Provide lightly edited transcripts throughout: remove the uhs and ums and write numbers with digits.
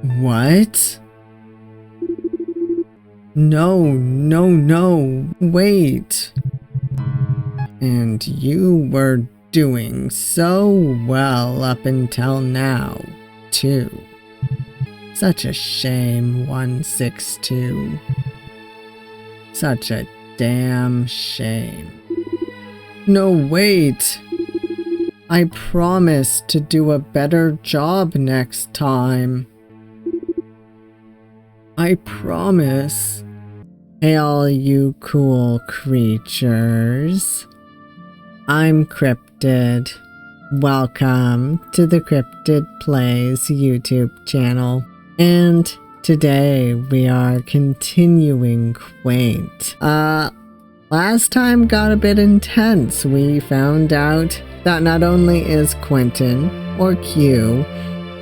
What? No, wait. And you were doing so well up until now, too. Such a shame, 162. Such a damn shame. No, wait. I promise to do a better job next time. I promise. Hey all you cool creatures. I'm Cryptid. Welcome to the CryptidPlays YouTube channel. And today we are continuing Quaint. Last time got a bit intense. We found out that not only is Quentin, or Q,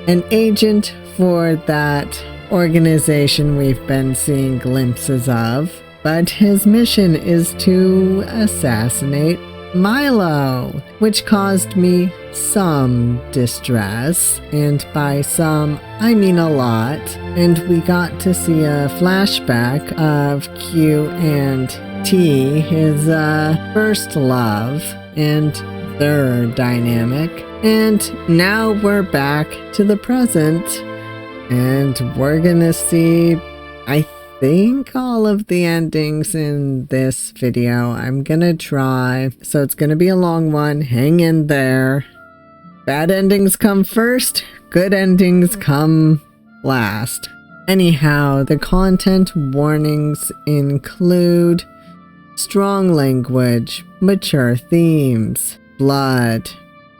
an agent for that organization we've been seeing glimpses of, but his mission is to assassinate Milo, which caused me some distress, and by some, I mean a lot, and we got to see a flashback of Q and T, his first love, and their dynamic, and now we're back to the present, and we're gonna see, I think, all of the endings in this video. I'm gonna try, so it's gonna be a long one. Hang in there. Bad endings come first, good endings come last. Anyhow, the content warnings include strong language, mature themes, blood,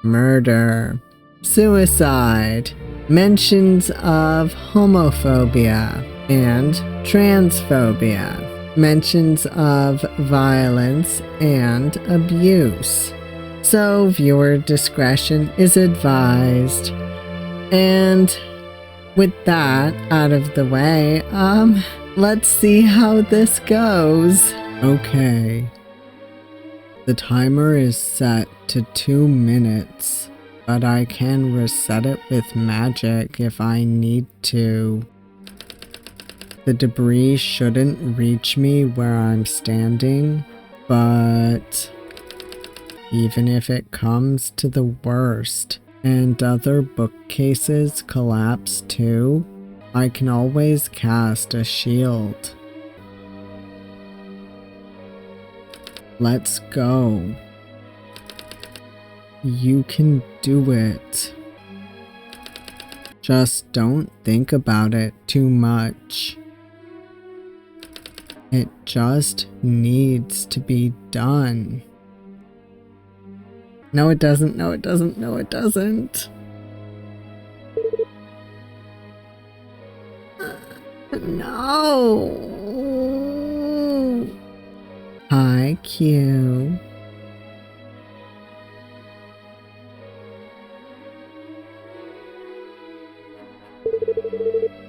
murder, suicide, mentions of homophobia and transphobia, mentions of violence and abuse. So viewer discretion is advised. And with that out of the way, let's see how this goes. Okay. The timer is set to 2 minutes, but I can reset it with magic if I need to. The debris shouldn't reach me where I'm standing, but even if it comes to the worst and other bookcases collapse too, I can always cast a shield. Let's go. You can do it. Just don't think about it too much. It just needs to be done. No, it doesn't. No, it doesn't. No, it doesn't. No. Hi, Q.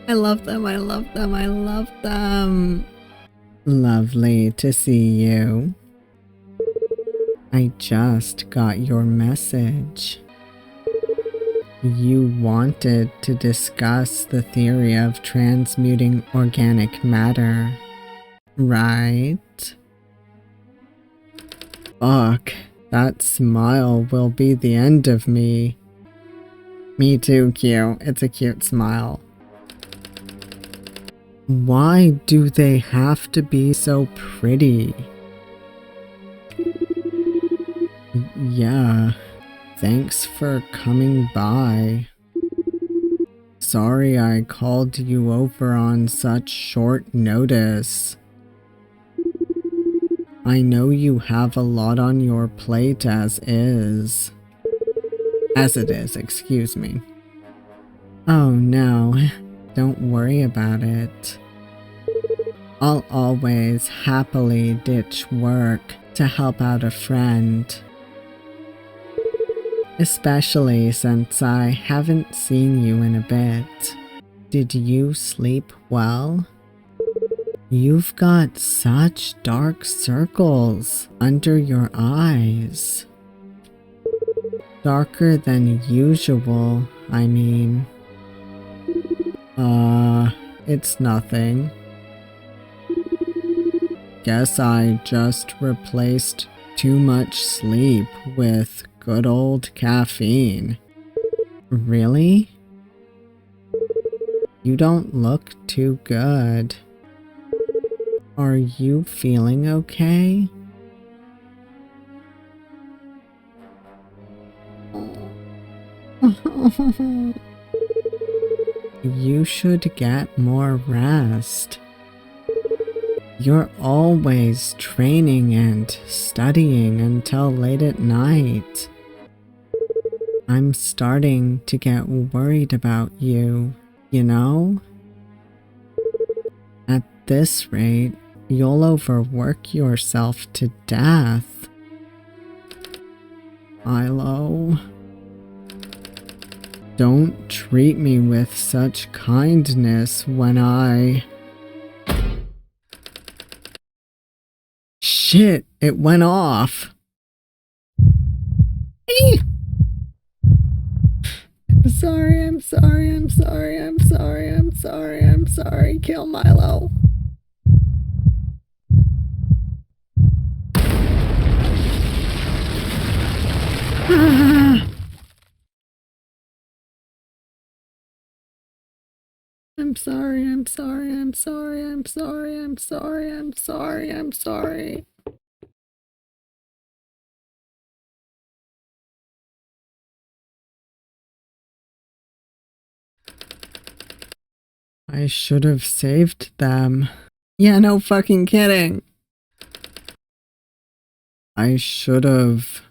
I love them, I love them, I love them. Lovely to see you. I just got your message. You wanted to discuss the theory of transmuting organic matter, right? Fuck, that smile will be the end of me. Me too, Q. It's a cute smile. Why do they have to be so pretty? Yeah, thanks for coming by. Sorry I called you over on such short notice. I know you have a lot on your plate as is. As it is, excuse me. Oh no, don't worry about it. I'll always happily ditch work to help out a friend. Especially since I haven't seen you in a bit. Did you sleep well? You've got such dark circles under your eyes. Darker than usual, I mean. It's nothing. Guess I just replaced too much sleep with good old caffeine. Really? You don't look too good. Are you feeling okay? You should get more rest. You're always training and studying until late at night. I'm starting to get worried about you, you know? At this rate, you'll overwork yourself to death. Milo. Don't treat me with such kindness when I... Shit, it went off. I'm sorry, I'm sorry, I'm sorry, I'm sorry, I'm sorry, I'm sorry. Kill Milo. I'm sorry, I'm sorry, I'm sorry, I'm sorry, I'm sorry, I'm sorry, I'm sorry. I should have saved them. Yeah, no fucking kidding. I should have...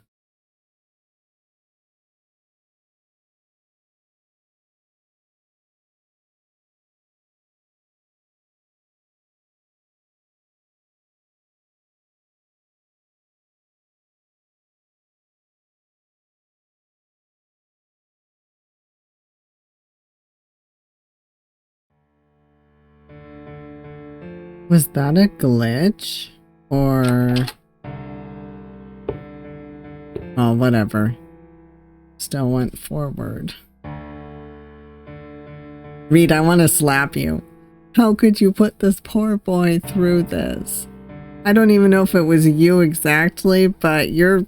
Was that a glitch? Or... Oh, whatever. Still went forward. Reed, I want to slap you. How could you put this poor boy through this? I don't even know if it was you exactly, but you're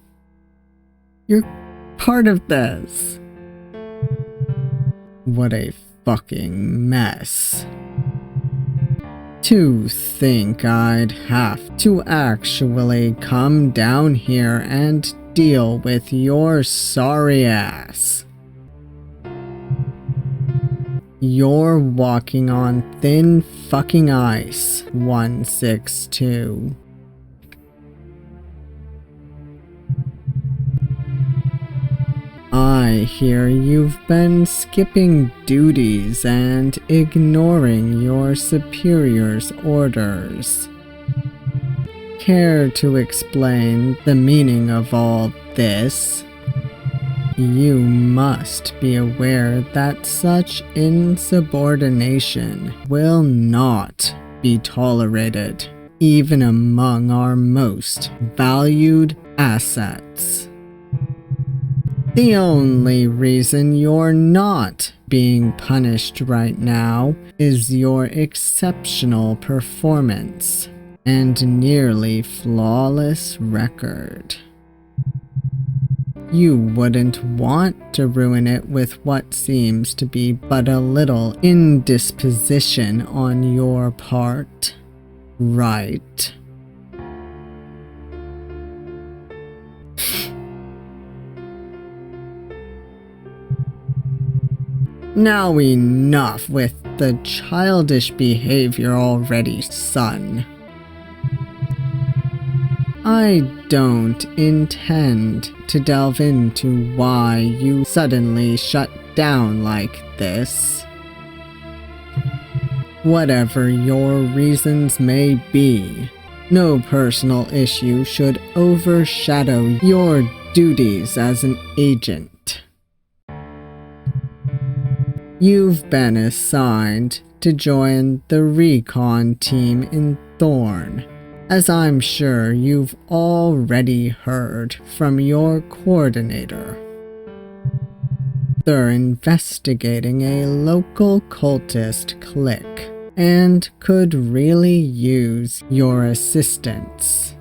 part of this. What a fucking mess. To think I'd have to actually come down here and deal with your sorry ass. You're walking on thin fucking ice, 162. I hear you've been skipping duties and ignoring your superior's orders. Care to explain the meaning of all this? You must be aware that such insubordination will not be tolerated, even among our most valued assets. The only reason you're not being punished right now is your exceptional performance and nearly flawless record. You wouldn't want to ruin it with what seems to be but a little indisposition on your part, right? Now enough with the childish behavior already, son. I don't intend to delve into why you suddenly shut down like this. Whatever your reasons may be, no personal issue should overshadow your duties as an agent. You've been assigned to join the recon team in Thorn, as I'm sure you've already heard from your coordinator. They're investigating a local cultist clique and could really use your assistance.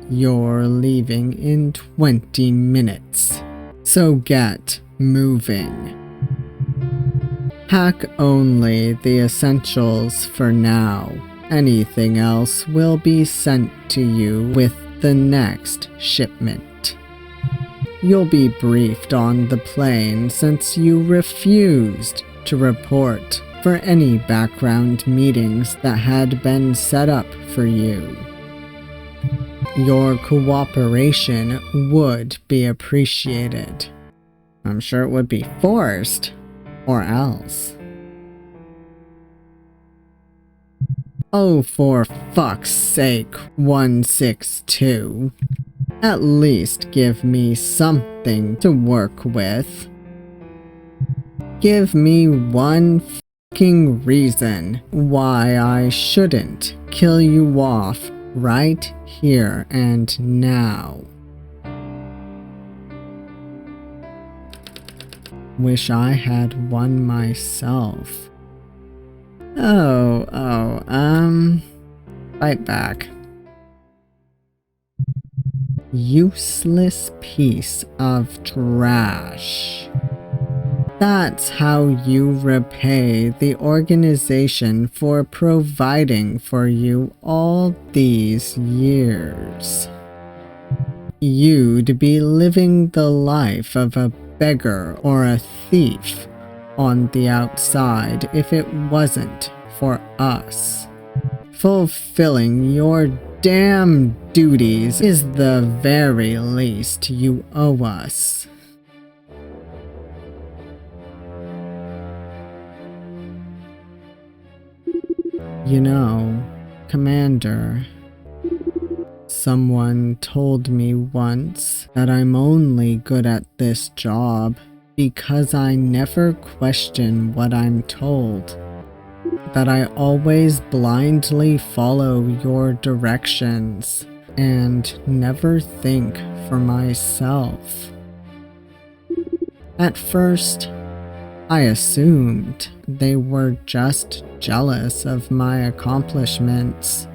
You're leaving in 20 minutes, so get moving. Pack only the essentials for now. Anything else will be sent to you with the next shipment. You'll be briefed on the plane since you refused to report for any background meetings that had been set up for you. Your cooperation would be appreciated. I'm sure it would be forced, or else. Oh, for fuck's sake, 162. At least give me something to work with. Give me one fucking reason why I shouldn't kill you off right here and now. Wish I had one myself. Fight back. Useless piece of trash. That's how you repay the organization for providing for you all these years. You'd be living the life of a beggar or a thief on the outside if it wasn't for us. Fulfilling your damn duties is the very least you owe us. You know, Commander, someone told me once that I'm only good at this job because I never question what I'm told. That I always blindly follow your directions and never think for myself. At first, I assumed they were just jealous of my accomplishments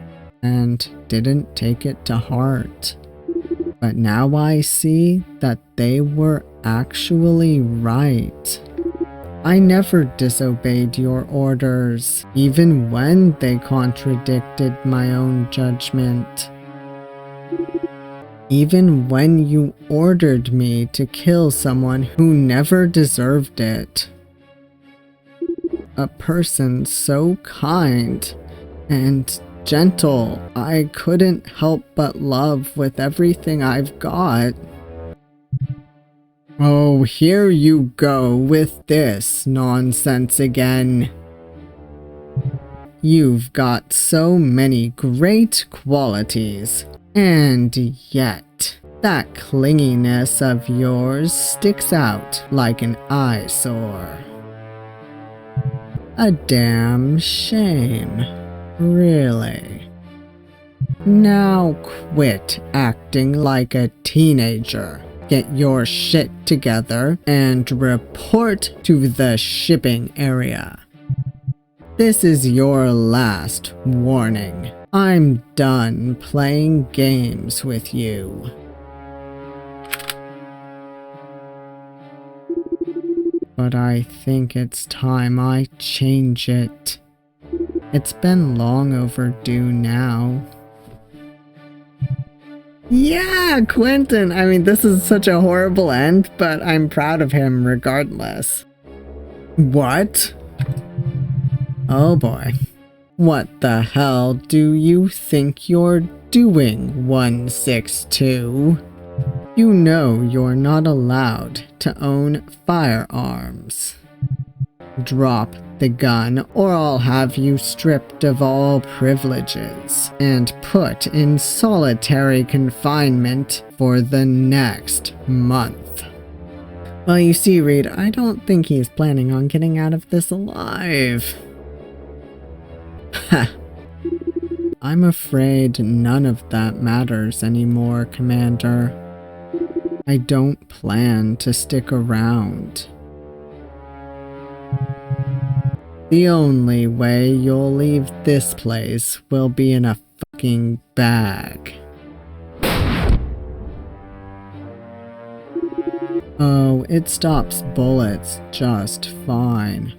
and didn't take it to heart. But now I see that they were actually right. I never disobeyed your orders, even when they contradicted my own judgment. Even when you ordered me to kill someone who never deserved it. A person so kind and gentle, I couldn't help but love with everything I've got. Oh, here you go with this nonsense again. You've got so many great qualities, and yet that clinginess of yours sticks out like an eyesore. A damn shame, really. Now quit acting like a teenager. Get your shit together and report to the shipping area. This is your last warning. I'm done playing games with you. But I think it's time I change it. It's been long overdue now. Yeah, Quentin! I mean, this is such a horrible end, but I'm proud of him regardless. What? Oh boy. What the hell do you think you're doing, 162? You know you're not allowed to own firearms. Drop the gun, or I'll have you stripped of all privileges and put in solitary confinement for the next month. Well, you see, Reed, I don't think he's planning on getting out of this alive. Ha! I'm afraid none of that matters anymore, Commander. I don't plan to stick around. The only way you'll leave this place will be in a fucking bag. Oh, it stops bullets just fine.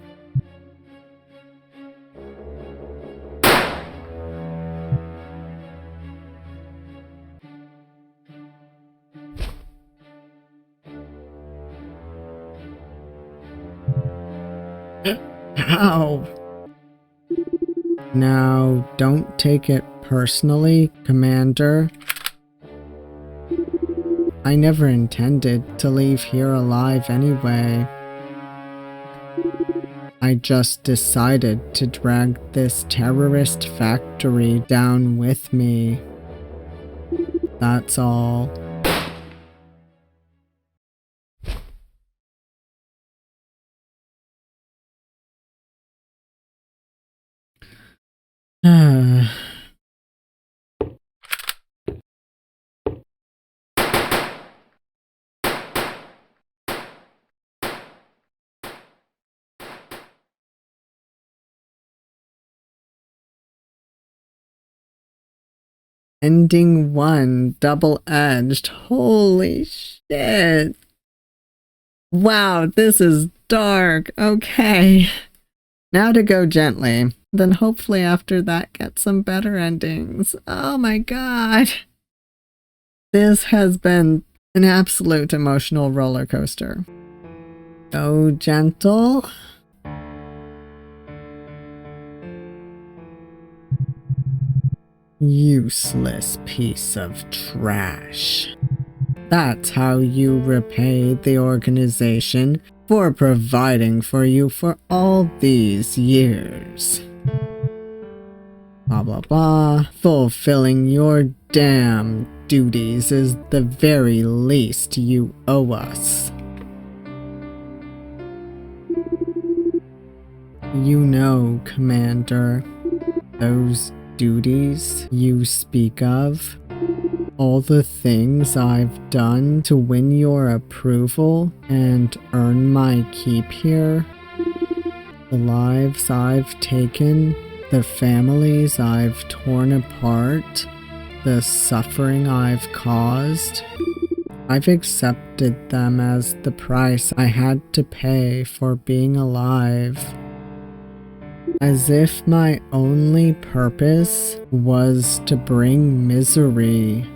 Ow! Now, don't take it personally, Commander. I never intended to leave here alive anyway. I just decided to drag this terrorist factory down with me. That's all. Ending 1, double-edged. Holy shit. Wow, this is dark. Okay. Now to go gently. Then hopefully after that get some better endings. Oh my god. This has been an absolute emotional roller coaster. Go gentle. Useless piece of trash. That's how you repay the organization for providing for you for all these years. Blah blah blah. Fulfilling your damn duties is the very least you owe us. You know, Commander, those duties you speak of, all the things I've done to win your approval and earn my keep here, the lives I've taken, the families I've torn apart, the suffering I've caused, I've accepted them as the price I had to pay for being alive. As if my only purpose was to bring misery.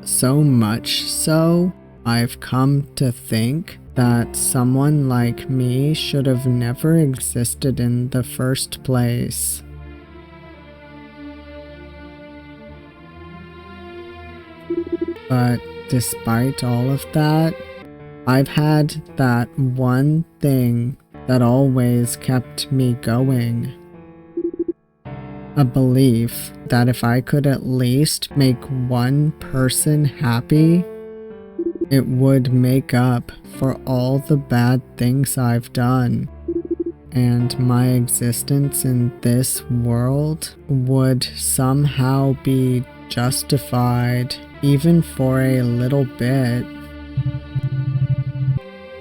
So much so, I've come to think that someone like me should have never existed in the first place. But despite all of that, I've had that one thing that always kept me going. A belief that if I could at least make one person happy, it would make up for all the bad things I've done, and my existence in this world would somehow be justified, even for a little bit.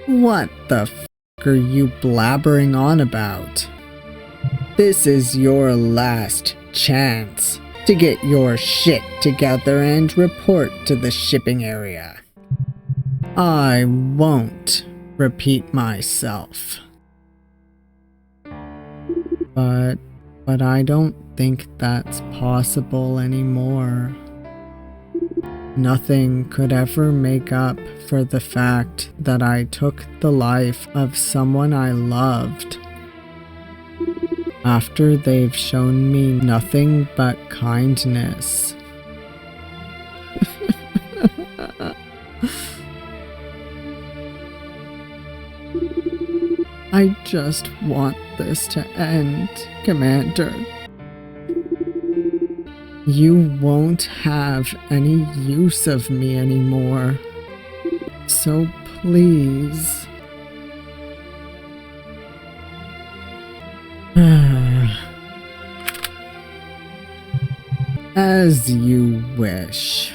What the f*** are you blabbering on about? This is your last chance to get your shit together and report to the shipping area. I won't repeat myself. But I don't think that's possible anymore. Nothing could ever make up for the fact that I took the life of someone I loved. After they've shown me nothing but kindness. I just want this to end, Commander. You won't have any use of me anymore. So please. As you wish.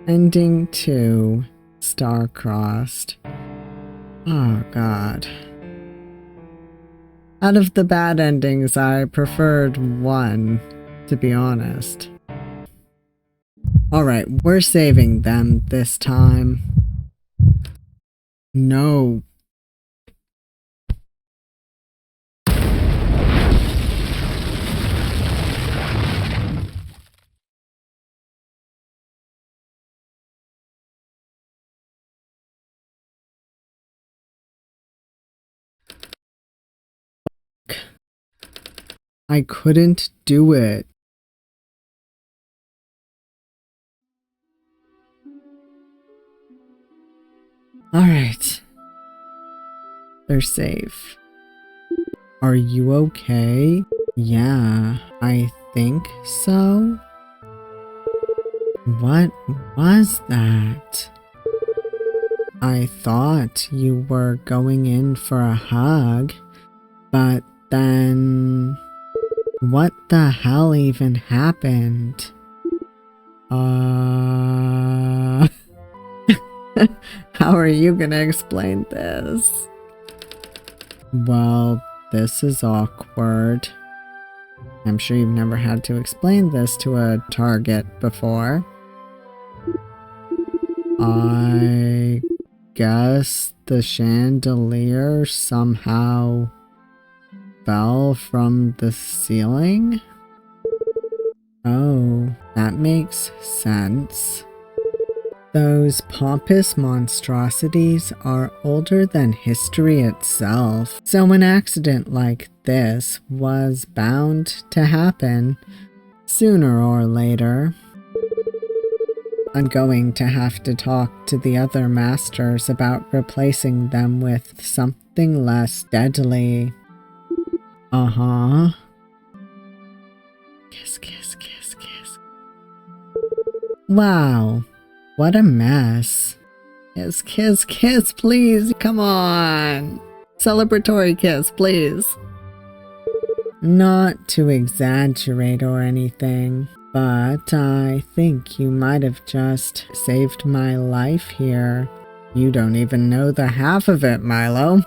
Ending 2. Star-crossed. Oh god. Out of the bad endings, I preferred 1, to be honest. Alright, we're saving them this time. No. I couldn't do it. Alright. They're safe. Are you okay? Yeah, I think so. What was that? I thought you were going in for a hug, but then... What the hell even happened? How are you gonna explain this? Well, this is awkward. I'm sure you've never had to explain this to a target before. I guess the chandelier somehow fell from the ceiling? Oh, that makes sense. Those pompous monstrosities are older than history itself, so an accident like this was bound to happen sooner or later. I'm going to have to talk to the other masters about replacing them with something less deadly. Uh-huh. Kiss, kiss, kiss, kiss. Wow. What a mess. Kiss, kiss, kiss, please. Come on. Celebratory kiss, please. Not to exaggerate or anything, but I think you might have just saved my life here. You don't even know the half of it, Milo.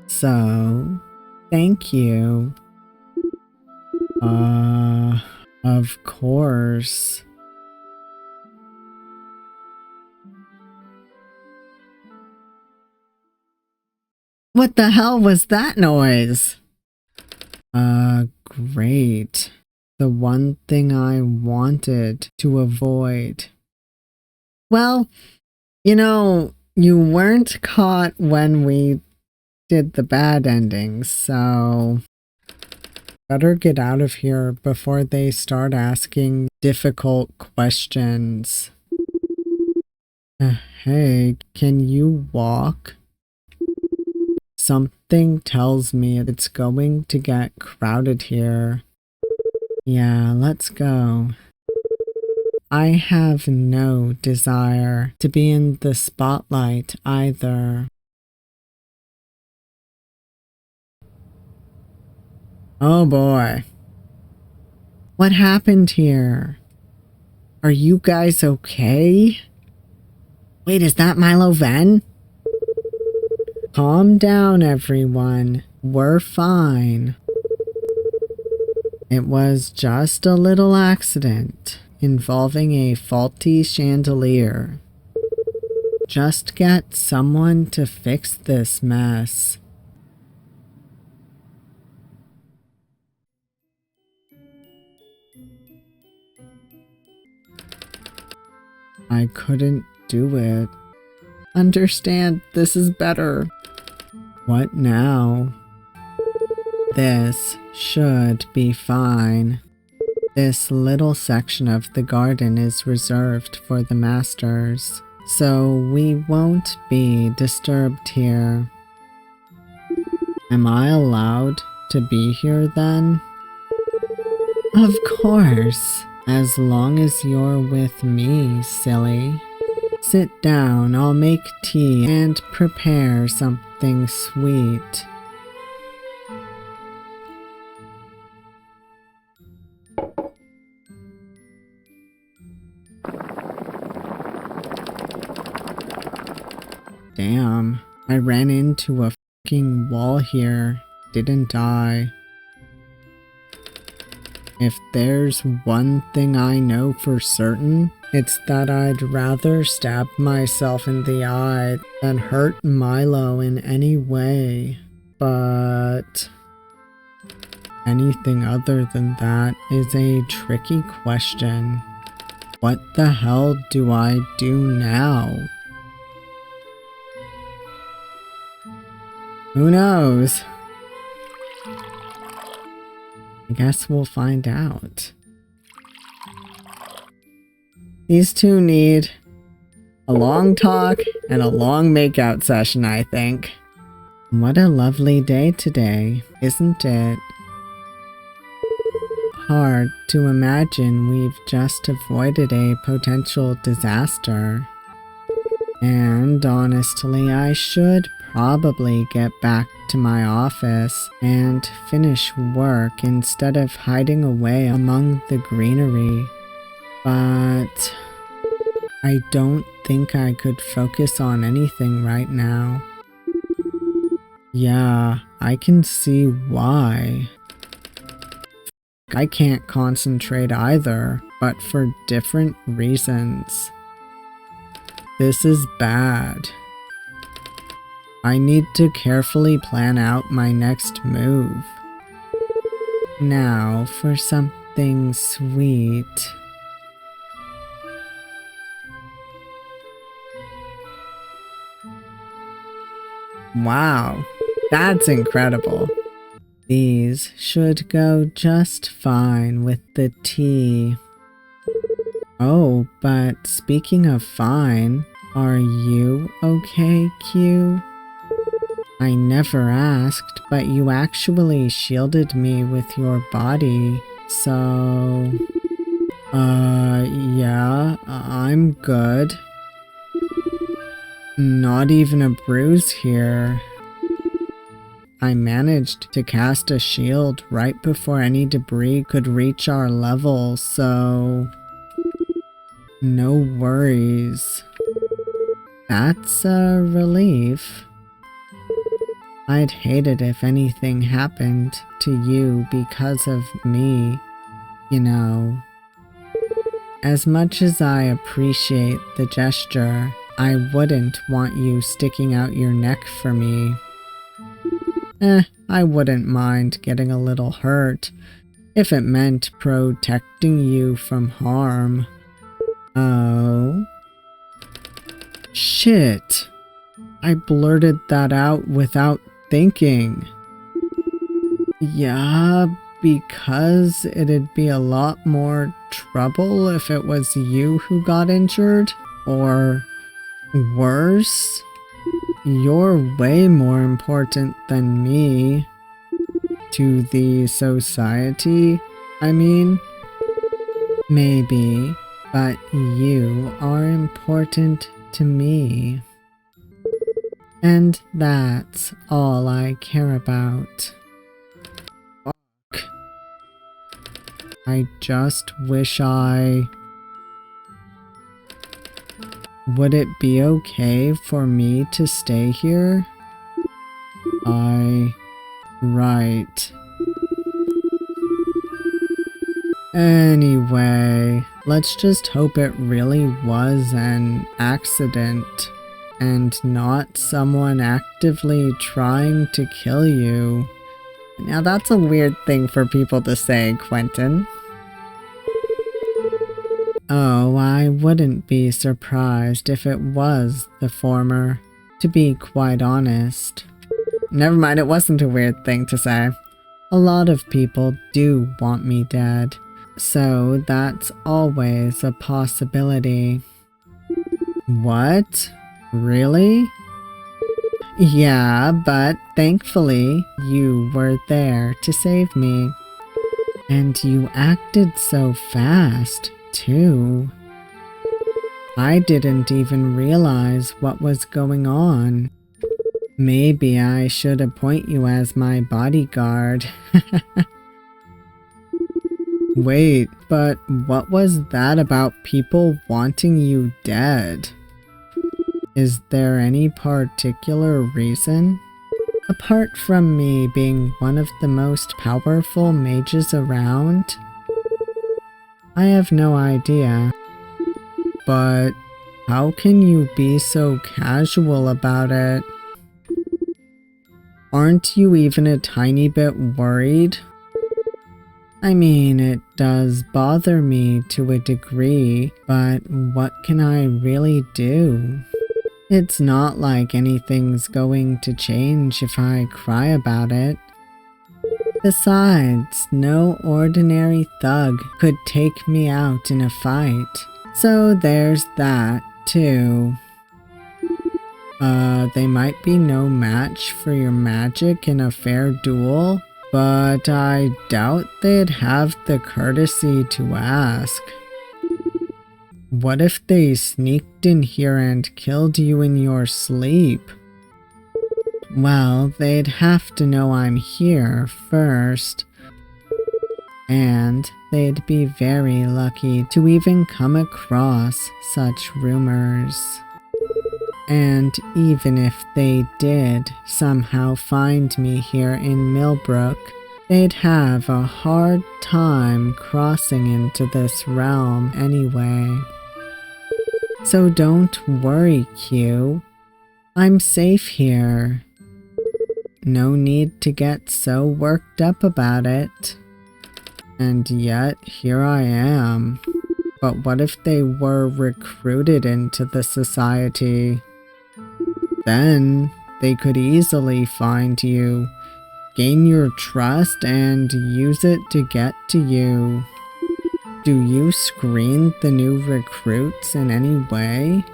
So, thank you. Of course. What the hell was that noise? Great. The one thing I wanted to avoid. Well, you know, you weren't caught when we did the bad endings, so better get out of here before they start asking difficult questions. Hey, can you walk? Something tells me it's going to get crowded here. Yeah, let's go. I have no desire to be in the spotlight either. Oh boy. What happened here? Are you guys okay? Wait, is that Milo Venn? Calm down, everyone. We're fine. It was just a little accident involving a faulty chandelier. Just get someone to fix this mess. I couldn't do it. Understand, this is better. What now? This should be fine. This little section of the garden is reserved for the masters, so we won't be disturbed here. Am I allowed to be here then? Of course, as long as you're with me, silly. Sit down, I'll make tea and prepare something sweet. Damn, I ran into a fucking wall here, didn't I? If there's one thing I know for certain, it's that I'd rather stab myself in the eye than hurt Milo in any way. But anything other than that is a tricky question. What the hell do I do now? Who knows? I guess we'll find out. These two need a long talk and a long makeout session, I think. What a lovely day today, isn't it? Hard to imagine we've just avoided a potential disaster. And honestly, I should probably get back to my office and finish work instead of hiding away among the greenery. But I don't think I could focus on anything right now. Yeah, I can see why. I can't concentrate either, but for different reasons. This is bad. I need to carefully plan out my next move. Now for something sweet. Wow, that's incredible. These should go just fine with the tea. Oh, but speaking of fine, are you okay, Q? I never asked, but you actually shielded me with your body, so... yeah, I'm good. Not even a bruise here. I managed to cast a shield right before any debris could reach our level, so... no worries. That's a relief. I'd hate it if anything happened to you because of me, you know. As much as I appreciate the gesture, I wouldn't want you sticking out your neck for me. I wouldn't mind getting a little hurt if it meant protecting you from harm. Oh. Shit. I blurted that out without thinking. Yeah, because it'd be a lot more trouble if it was you who got injured? Or worse? You're way more important than me. To the society, I mean. Maybe, but you are important to me. And that's all I care about. Fuck. I just wish I... Would it be okay for me to stay here? Right. Anyway, let's just hope it really was an accident and not someone actively trying to kill you. Now that's a weird thing for people to say, Quentin. Oh, I wouldn't be surprised if it was the former, to be quite honest. Never mind, it wasn't a weird thing to say. A lot of people do want me dead, so that's always a possibility. What? Really? Yeah, but thankfully, you were there to save me. And you acted so fast, too. I didn't even realize what was going on. Maybe I should appoint you as my bodyguard. Wait, but what was that about people wanting you dead? Is there any particular reason? Apart from me being one of the most powerful mages around? I have no idea. But how can you be so casual about it? Aren't you even a tiny bit worried? I mean, it does bother me to a degree, but what can I really do? It's not like anything's going to change if I cry about it. Besides, no ordinary thug could take me out in a fight. So there's that, too. They might be no match for your magic in a fair duel, but I doubt they'd have the courtesy to ask. What if they sneaked in here and killed you in your sleep? Well, they'd have to know I'm here first. And they'd be very lucky to even come across such rumors. And even if they did somehow find me here in Millbrook, they'd have a hard time crossing into this realm anyway. So don't worry, Q. I'm safe here. No need to get so worked up about it. And yet, here I am. But what if they were recruited into the society? Then they could easily find you, gain your trust, and use it to get to you. Do you screen the new recruits in any way?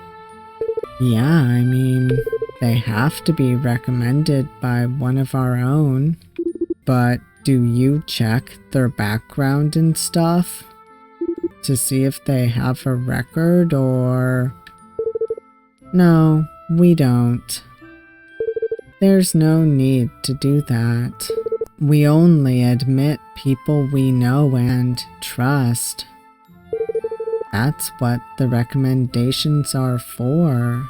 Yeah, I mean, they have to be recommended by one of our own. But do you check their background and stuff? To see if they have a record or... No, we don't. There's no need to do that. We only admit people we know and trust. That's what the recommendations are for.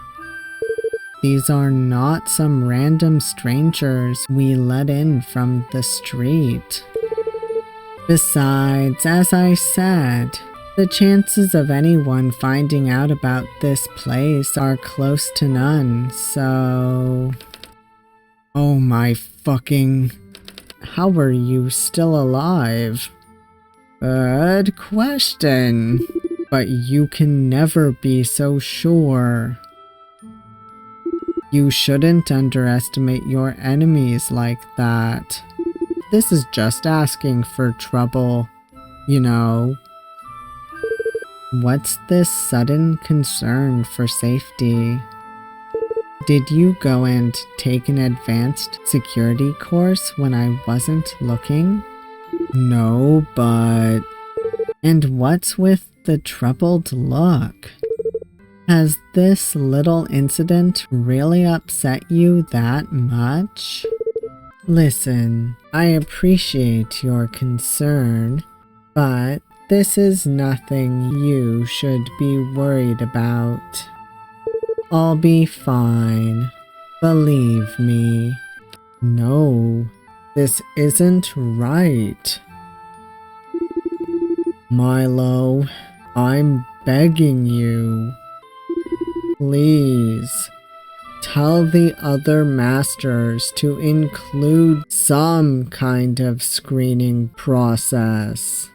These are not some random strangers we let in from the street. Besides, as I said, the chances of anyone finding out about this place are close to none, so... Oh my fucking... How are you still alive? Good question. But you can never be so sure. You shouldn't underestimate your enemies like that. This is just asking for trouble, you know. What's this sudden concern for safety? Did you go and take an advanced security course when I wasn't looking? No, but... And what's with the troubled look? Has this little incident really upset you that much? Listen, I appreciate your concern, but this is nothing you should be worried about. I'll be fine. Believe me. No, this isn't right. Milo, I'm begging you. Please, tell the other masters to include some kind of screening process.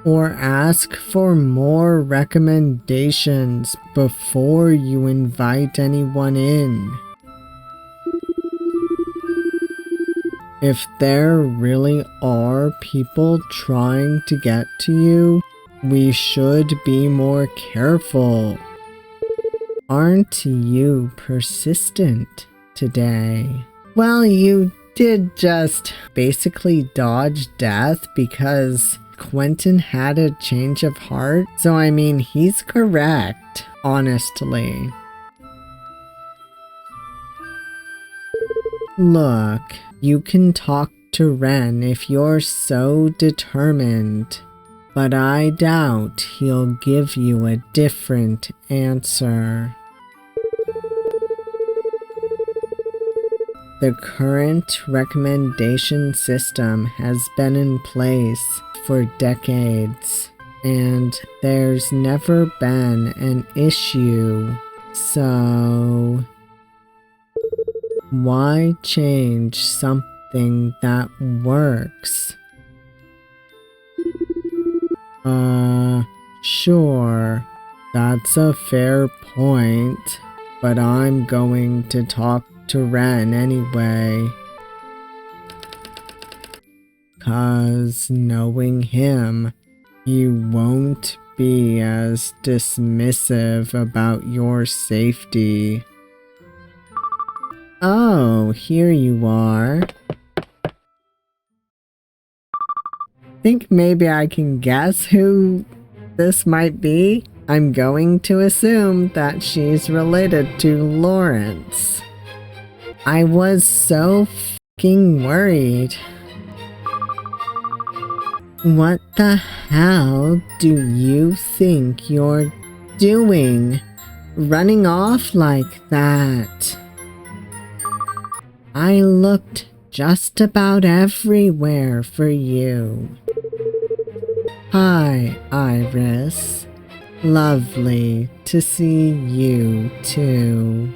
Or ask for more recommendations before you invite anyone in. If there really are people trying to get to you, we should be more careful. Aren't you persistent today? Well, you did just basically dodge death because Quentin had a change of heart, so I mean, he's correct, honestly. Look, you can talk to Ren if you're so determined. but I doubt he'll give you a different answer. The current recommendation system has been in place for decades, and there's never been an issue, so why change something that works? Sure, that's a fair point, but I'm going to talk to Ren anyway. 'Cause knowing him, he won't be as dismissive about your safety. Oh, here you are. Think maybe I can guess who this might be? I'm going to assume that she's related to Lawrence. I was so fucking worried. What the hell do you think you're doing? Running off like that? I looked just about everywhere for you. Hi, Iris. Lovely to see you too.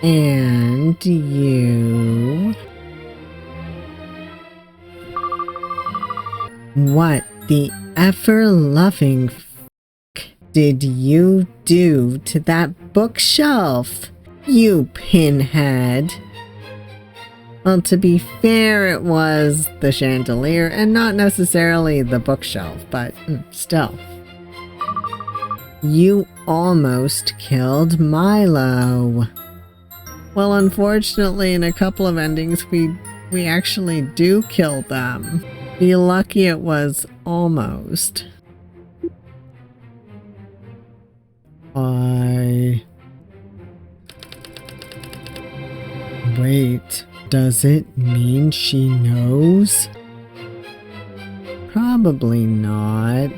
And you? What the ever-loving f*** did you do to that bookshelf, you pinhead? Well, to be fair, it was the chandelier and not necessarily the bookshelf, but still. You almost killed Milo. Well, unfortunately, in a couple of endings, we actually do kill them. Be lucky it was almost. Wait, does it mean she knows? Probably not.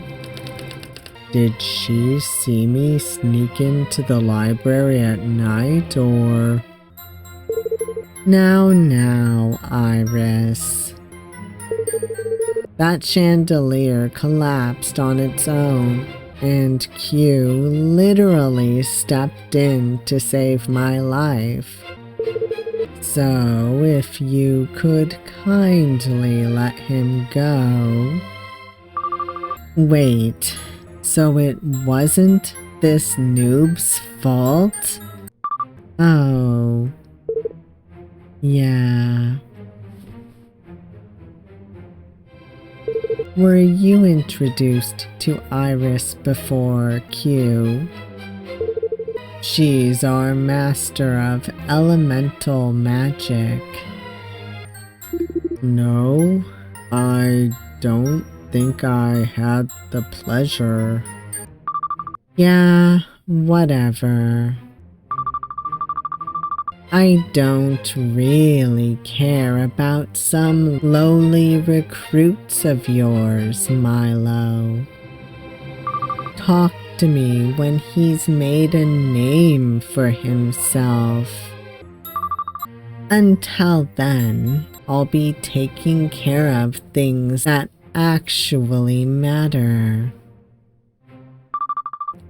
Did she see me sneak into the library at night, or... Now, Iris. That chandelier collapsed on its own, and Q literally stepped in to save my life. So, if you could kindly let him go... Wait, so it wasn't this noob's fault? Oh... Yeah. Were you introduced to Iris before, Q? She's our master of elemental magic. No, I don't think I had the pleasure. Yeah, whatever. I don't really care about some lowly recruits of yours, Milo. Talk to me when he's made a name for himself. Until then, I'll be taking care of things that actually matter.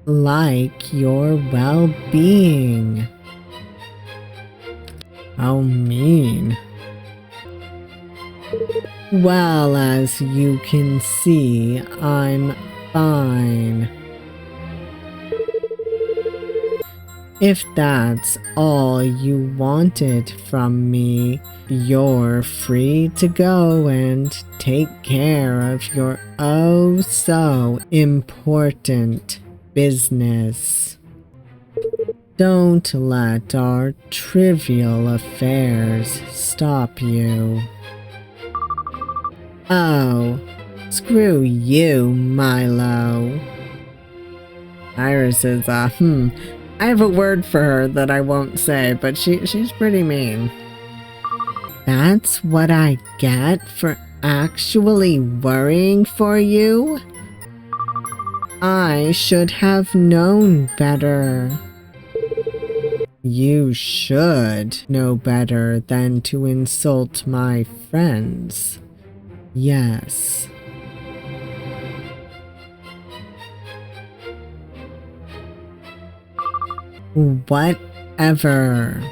Like your well-being. How mean. Well, as you can see, I'm fine. If that's all you wanted from me, you're free to go and take care of your oh so important business. Don't let our trivial affairs stop you. Oh, screw you, Milo. Iris is, I have a word for her that I won't say, but she's pretty mean. That's what I get for actually worrying for you? I should have known better. You should know better than to insult my friends. Yes. Whatever.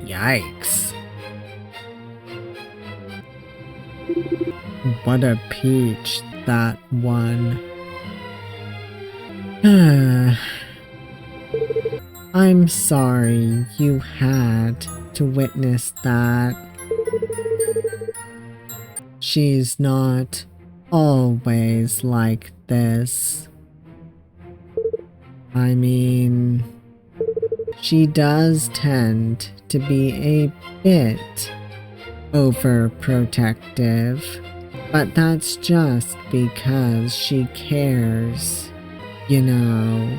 Yikes. What a peach, that one. I'm sorry you had to witness that. She's not always like this. I mean, she does tend to be a bit overprotective, but that's just because she cares, you know.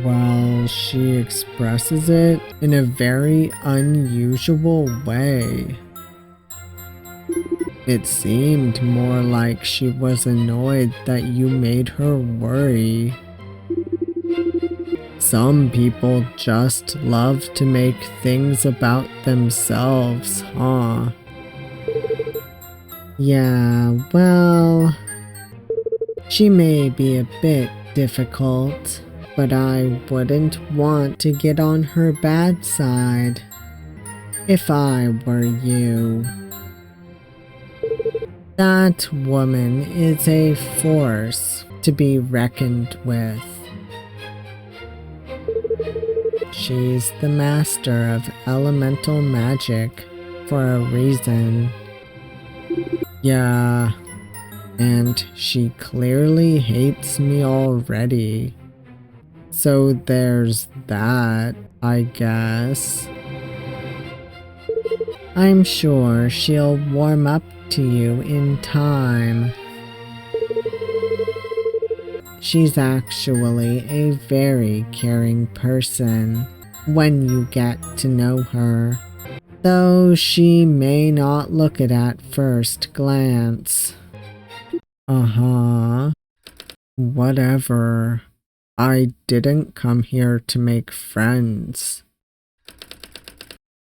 Well, she expresses it in a very unusual way. It seemed more like she was annoyed that you made her worry. Some people just love to make things about themselves, huh? Yeah, well, she may be a bit difficult, but I wouldn't want to get on her bad side if I were you. That woman is a force to be reckoned with. She's the master of elemental magic for a reason. Yeah, and she clearly hates me already. So there's that, I guess. I'm sure she'll warm up to you in time. She's actually a very caring person when you get to know her, though she may not look it at first glance. Whatever. I didn't come here to make friends.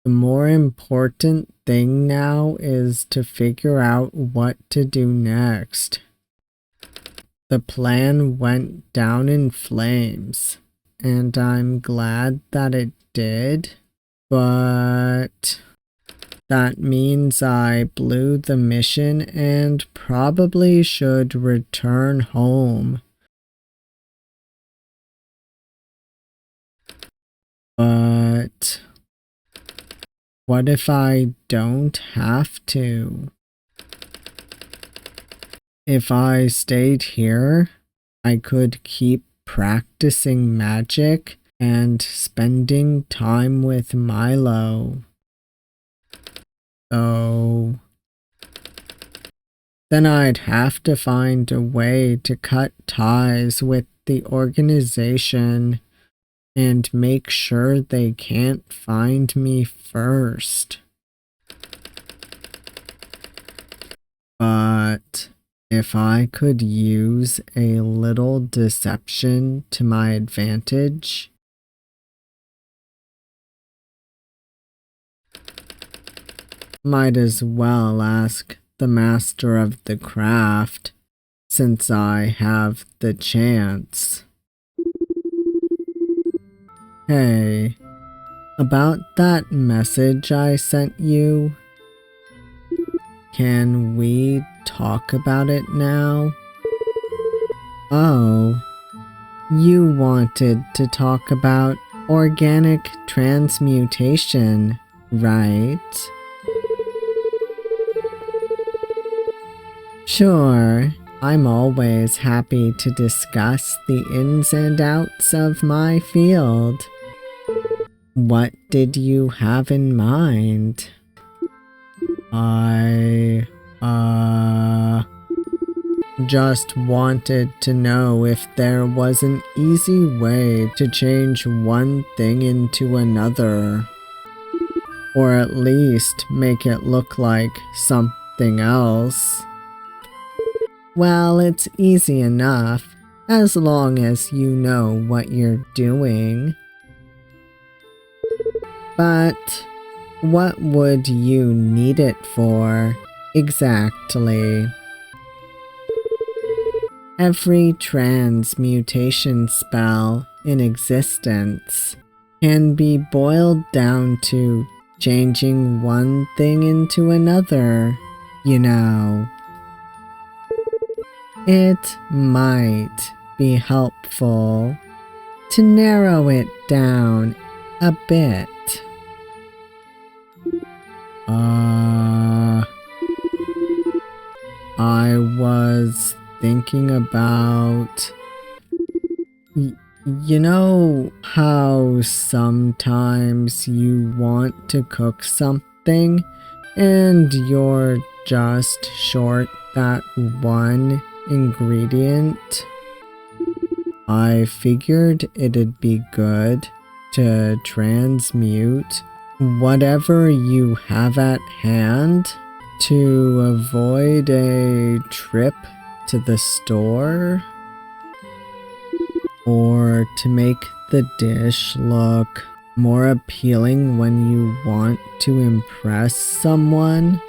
The more important thing now is to figure out what to do next. The plan went down in flames, and I'm glad that it did, but that means I blew the mission and probably should return home. But what if I don't have to? If I stayed here, I could keep practicing magic and spending time with Milo. So then I'd have to find a way to cut ties with the organization and make sure they can't find me first. But if I could use a little deception to my advantage, might as well ask the master of the craft, since I have the chance. Hey, about that message I sent you, can we talk about it now? Oh, you wanted to talk about organic transmutation, right? Sure, I'm always happy to discuss the ins and outs of my field. What did you have in mind? I just wanted to know if there was an easy way to change one thing into another. Or at least make it look like something else. Well, it's easy enough, as long as you know what you're doing. But what would you need it for, exactly? Every transmutation spell in existence can be boiled down to changing one thing into another, you know. It might be helpful to narrow it down a bit. I was thinking about... You know how sometimes you want to cook something and you're just short that one ingredient? I figured it'd be good to transmute whatever you have at hand to avoid a trip to the store, or to make the dish look more appealing when you want to impress someone.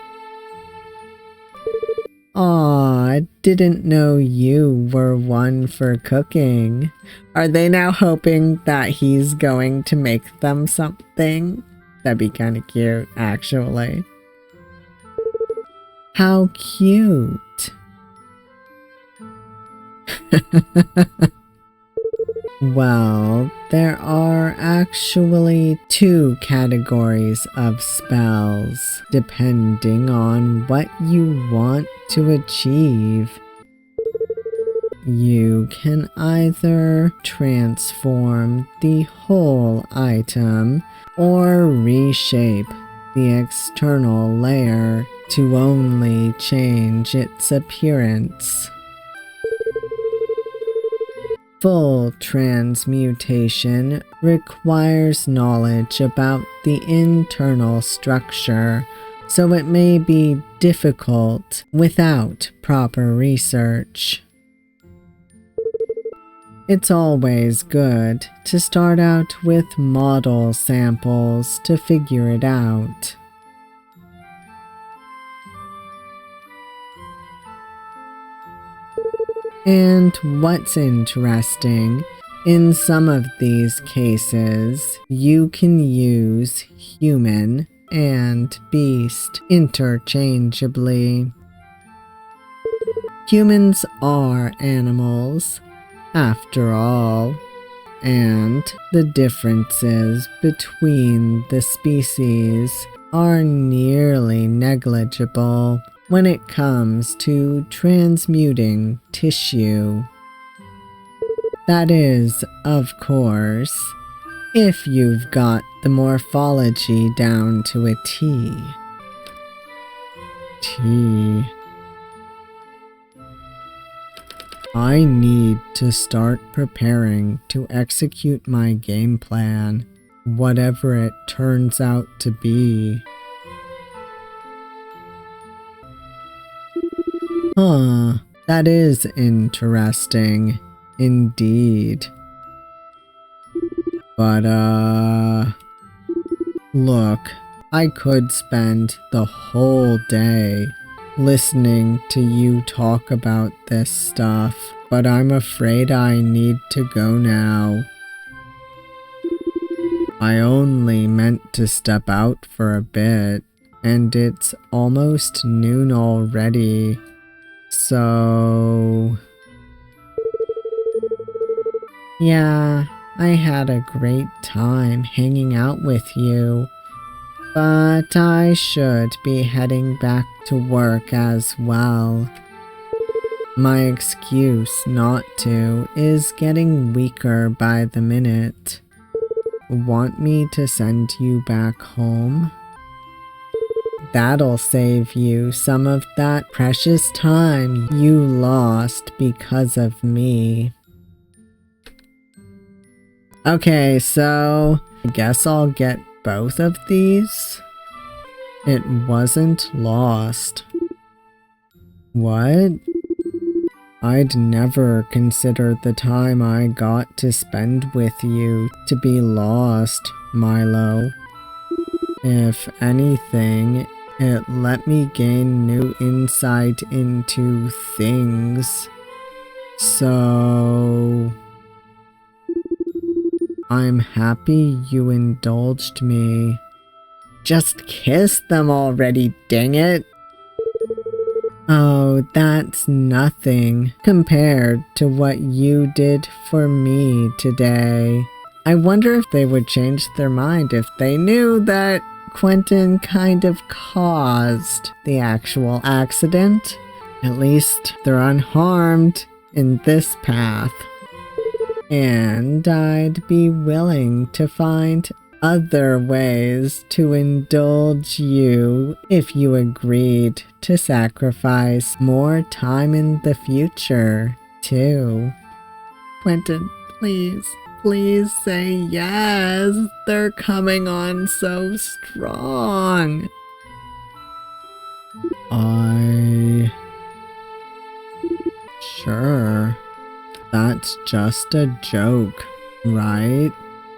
Aw, I didn't know you were one for cooking. Are they now hoping that he's going to make them something? That'd be kind of cute, actually. How cute. Well, there are actually 2 categories of spells, depending on what you want to achieve. You can either transform the whole item or reshape the external layer to only change its appearance. Full transmutation requires knowledge about the internal structure, so it may be difficult without proper research. It's always good to start out with model samples to figure it out. And what's interesting, in some of these cases, you can use human and beast interchangeably. Humans are animals, after all, and the differences between the species are nearly negligible when it comes to transmuting tissue. That is, of course, if you've got the morphology down to a T. I need to start preparing to execute my game plan, whatever it turns out to be. Huh, that is interesting, indeed. But, look, I could spend the whole day listening to you talk about this stuff, but I'm afraid I need to go now. I only meant to step out for a bit, and it's almost noon already. So... yeah, I had a great time hanging out with you, but I should be heading back to work as well. My excuse not to is getting weaker by the minute. Want me to send you back home? That'll save you some of that precious time you lost because of me. Okay, so I guess I'll get both of these. It wasn't lost. What? I'd never consider the time I got to spend with you to be lost, Milo. If anything, it let me gain new insight into things. So I'm happy you indulged me. Just kiss them already, dang it! Oh, that's nothing compared to what you did for me today. I wonder if they would change their mind if they knew that Quentin kind of caused the actual accident. At least they're unharmed in this path. And I'd be willing to find other ways to indulge you if you agreed to sacrifice more time in the future, too. Quentin, please, please say yes. They're coming on so strong. Sure. That's just a joke, right?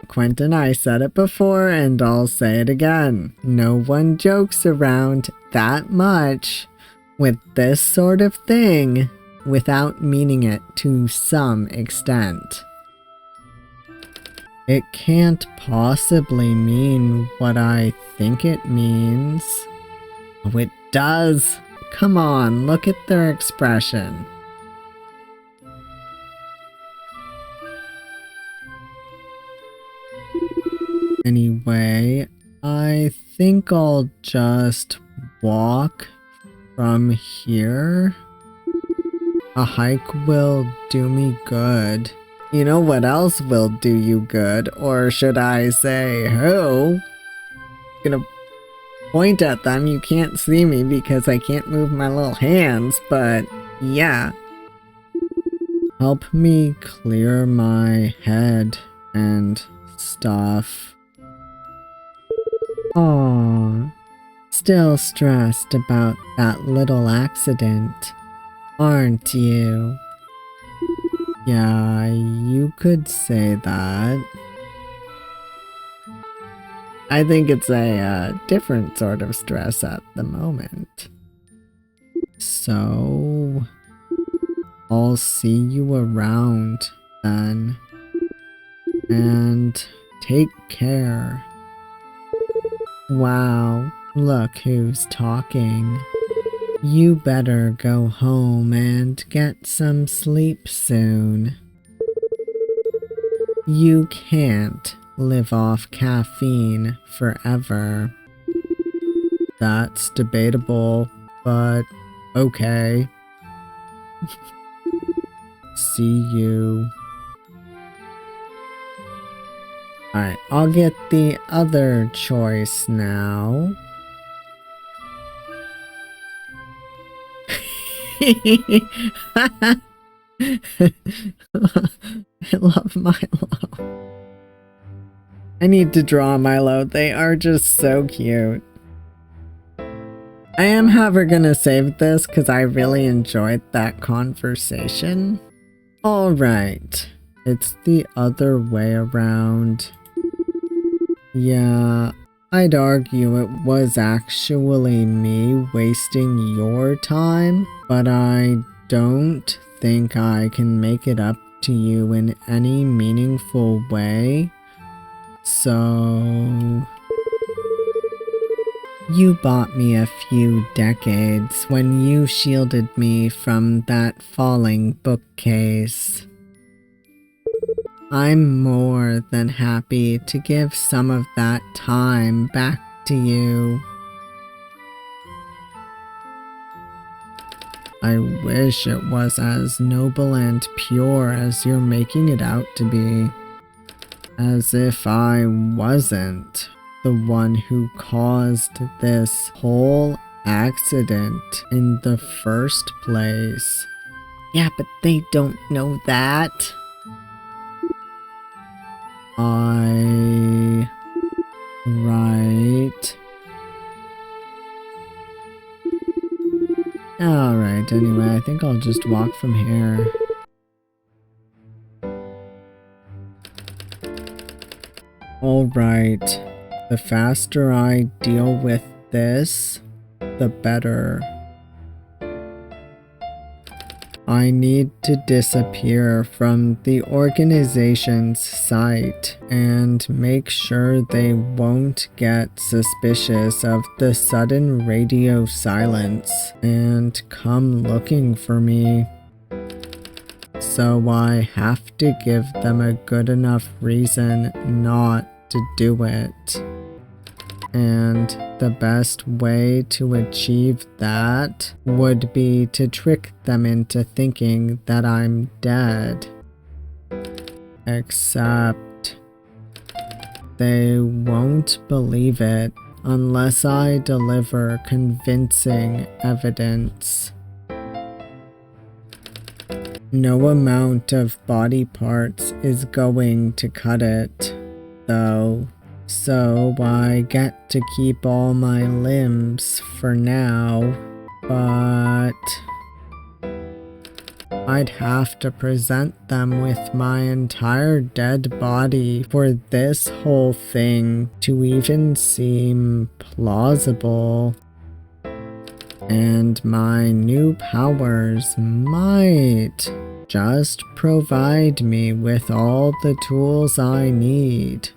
Quentin, I said it before and I'll say it again. No one jokes around that much with this sort of thing without meaning it to some extent. It can't possibly mean what I think it means. Oh, it does. Come on, look at their expression. Anyway, I think I'll just walk from here. A hike will do me good. You know what else will do you good? Or should I say, who? I'm gonna point at them. You can't see me because I can't move my little hands, but yeah. Help me clear my head and stuff. Aww, still stressed about that little accident, aren't you? Yeah, you could say that. I think it's a different sort of stress at the moment. So, I'll see you around then. And take care. Wow, look who's talking. You better go home and get some sleep soon. You can't live off caffeine forever. That's debatable, but okay. See you. Alright, I'll get the other choice now. I love Milo. I need to draw Milo. They are just so cute. I am, however, gonna save this because I really enjoyed that conversation. Alright, it's the other way around. Yeah, I'd argue it was actually me wasting your time, but I don't think I can make it up to you in any meaningful way. So, you bought me a few decades when you shielded me from that falling bookcase. I'm more than happy to give some of that time back to you. I wish it was as noble and pure as you're making it out to be. As if I wasn't the one who caused this whole accident in the first place. Yeah, but they don't know that. Right. Alright, anyway, I think I'll just walk from here. Alright, the faster I deal with this, the better. I need to disappear from the organization's site and make sure they won't get suspicious of the sudden radio silence and come looking for me. So I have to give them a good enough reason not to do it. And the best way to achieve that would be to trick them into thinking that I'm dead. Except they won't believe it unless I deliver convincing evidence. No amount of body parts is going to cut it, though. So I get to keep all my limbs for now, but I'd have to present them with my entire dead body for this whole thing to even seem plausible. And my new powers might just provide me with all the tools I need.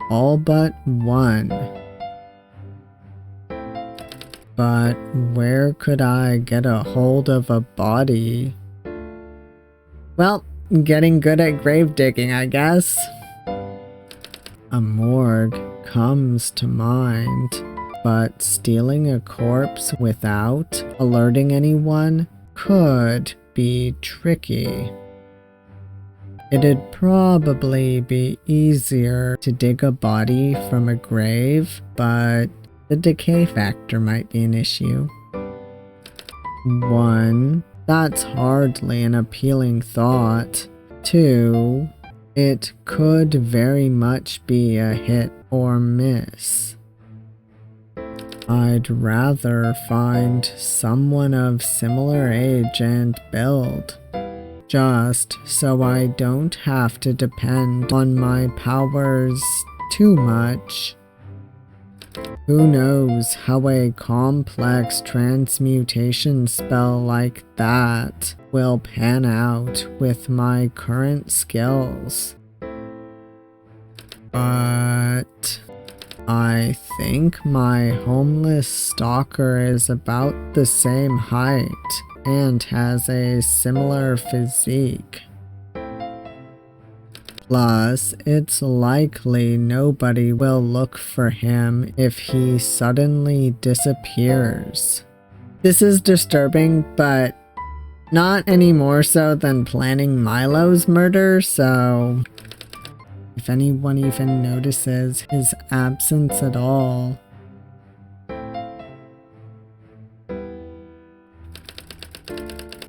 All but one. But where could I get a hold of a body? Well, getting good at grave digging, I guess. A morgue comes to mind, but stealing a corpse without alerting anyone could be tricky. It'd probably be easier to dig a body from a grave, but the decay factor might be an issue. 1. That's hardly an appealing thought. 2. It could very much be a hit or miss. I'd rather find someone of similar age and build, just so I don't have to depend on my powers too much. Who knows how a complex transmutation spell like that will pan out with my current skills. But I think my homeless stalker is about the same height and has a similar physique. Plus, it's likely nobody will look for him if he suddenly disappears. This is disturbing, but not any more so than planning Milo's murder, so if anyone even notices his absence at all.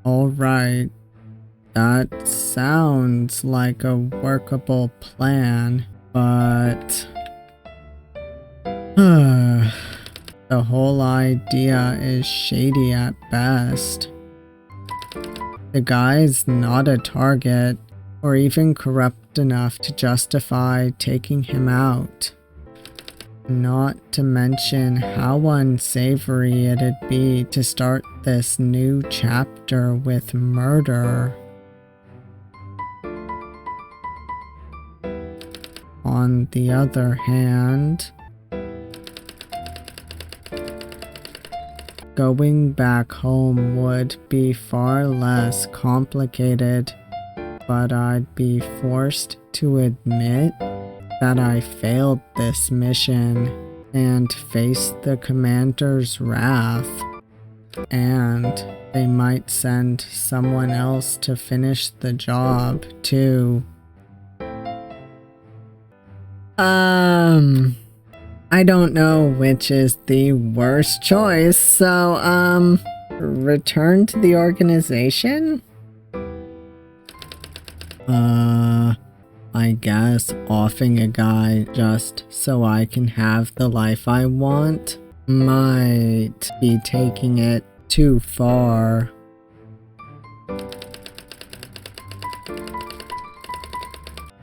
Alright, that sounds like a workable plan, but the whole idea is shady at best. The guy's not a target, or even corrupt enough to justify taking him out. Not to mention how unsavory it'd be to start this new chapter with murder. On the other hand, going back home would be far less complicated, but I'd be forced to admit that I failed this mission and faced the commander's wrath, and they might send someone else to finish the job too. I don't know which is the worst choice, so return to the organization? I guess offing a guy just so I can have the life I want might be taking it too far.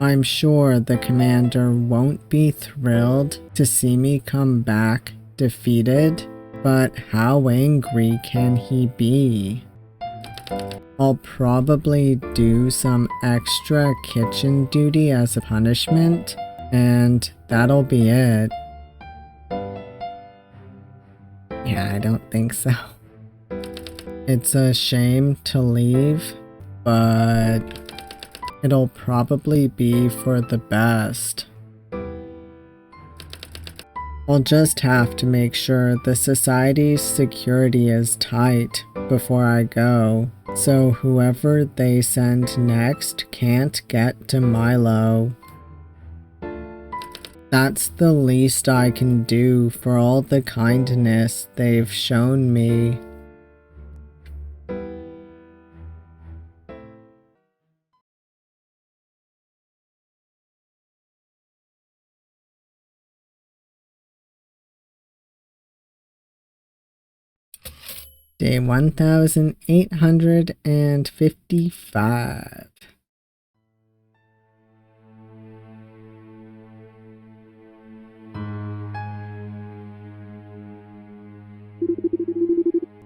I'm sure the commander won't be thrilled to see me come back defeated, but how angry can he be? I'll probably do some extra kitchen duty as a punishment, and that'll be it. Yeah, I don't think so. It's a shame to leave, but it'll probably be for the best. I'll just have to make sure the society's security is tight before I go, so whoever they send next can't get to Milo. That's the least I can do for all the kindness they've shown me. Day 1855.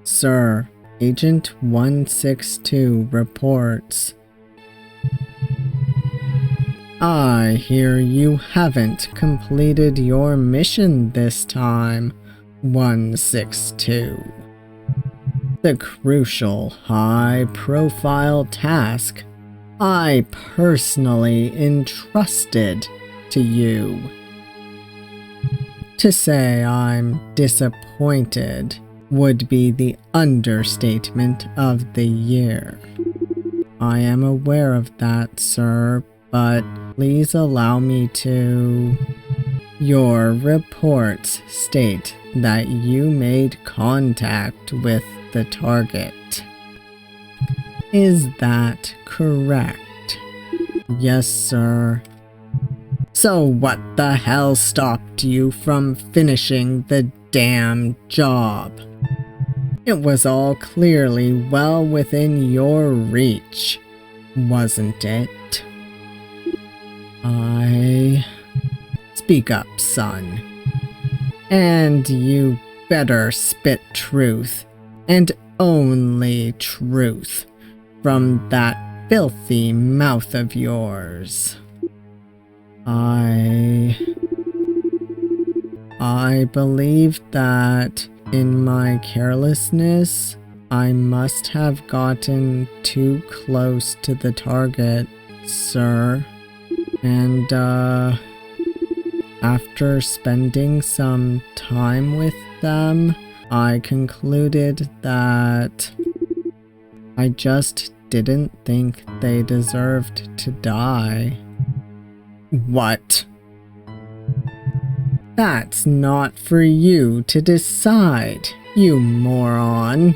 Sir, Agent 162 reports. I hear you haven't completed your mission this time, 162. The crucial, high-profile task I personally entrusted to you. To say I'm disappointed would be the understatement of the year. I am aware of that, sir, but please allow me to... Your reports state that you made contact with the target. Is that correct? Yes, sir. So what the hell stopped you from finishing the damn job? It was all clearly well within your reach, wasn't it? Speak up, son. And you better spit truth, and only truth, from that filthy mouth of yours. I believe that in my carelessness, I must have gotten too close to the target, sir. And, after spending some time with them, I concluded that I just didn't think they deserved to die. What? That's not for you to decide, you moron.